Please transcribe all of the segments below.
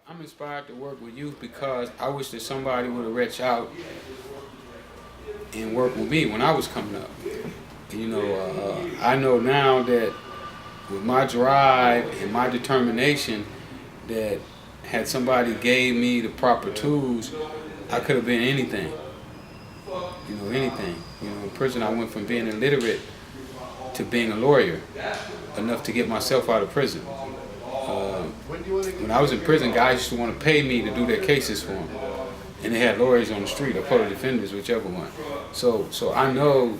I'm inspired to work with youth because I wish that somebody would have reached out and worked with me when I was coming up. I know now that with my drive and my determination, that had somebody gave me the proper tools, I could have been anything. Anything. In prison I went from being illiterate to being a lawyer, enough to get myself out of prison. When I was in prison, guys used to want to pay me to do their cases for them. And they had lawyers on the street, or public defenders, whichever one. So I know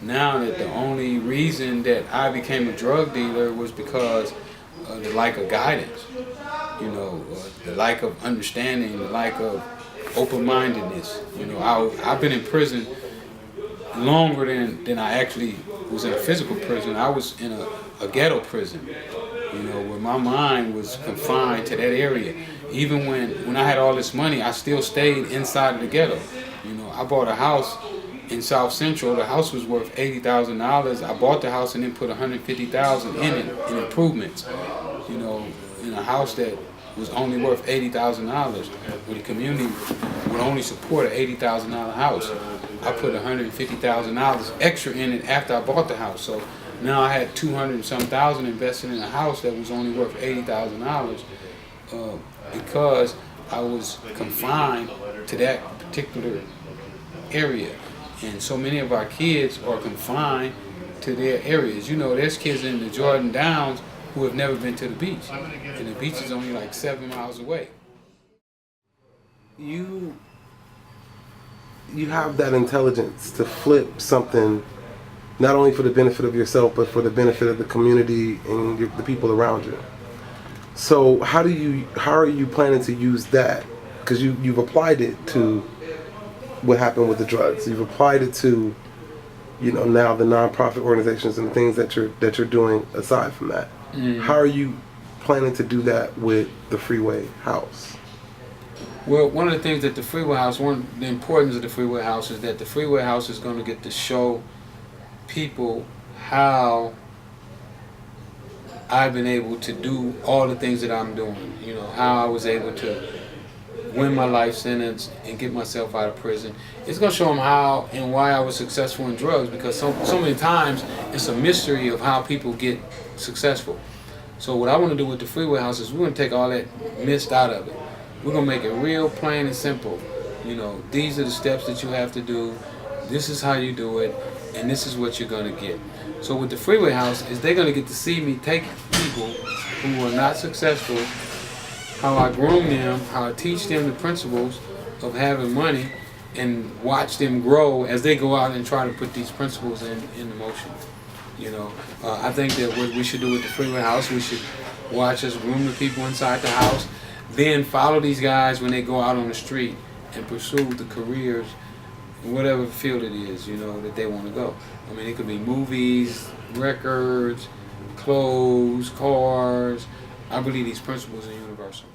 now that the only reason that I became a drug dealer was because of the lack of guidance, the lack of understanding, the lack of open-mindedness. I've been in prison longer than I actually was in a physical prison. I was in a ghetto prison, where my mind was confined to that area. Even when I had all this money, I still stayed inside of the ghetto. I bought a house in South Central. The house was worth $80,000. I bought the house and then put $150,000 in it in improvements. In a house that was only worth $80,000, where the community would only support an $80,000 house. I put $150,000 extra in it after I bought the house. So now I had 200 and some thousand invested in a house that was only worth $80,000 because I was confined to that particular area. And so many of our kids are confined to their areas. There's kids in the Jordan Downs who have never been to the beach. And the beach is only like 7 miles away. You have that intelligence to flip something, not only for the benefit of yourself, but for the benefit of the community and the people around you. So how are you planning to use that? Because you've applied it to what happened with the drugs. You've applied it to, now the nonprofit organizations and the things that you're doing aside from that. Mm-hmm. How are you planning to do that with the Freeway House? Well, one of the things that the Freeway House, the importance of the Freeway House is that the Freeway House is going to get to show people how I've been able to do all the things that I'm doing. How I was able to win my life sentence and get myself out of prison. It's going to show them how and why I was successful in drugs, because so many times it's a mystery of how people get successful. So what I want to do with the Freeway House is we're going to take all that mist out of it. We're going to make it real plain and simple. These are the steps that you have to do. This is how you do it, and this is what you're going to get. So with the Freeway House is they're going to get to see me take people who are not successful, how I groom them, how I teach them the principles of having money, and watch them grow as they go out and try to put these principles in motion. I think that what we should do with the Freeway House, we should watch us groom the people inside the house, then follow these guys when they go out on the street and pursue the careers in whatever field it is, that they want to go. It could be movies, records, clothes, cars. I believe these principles are universal.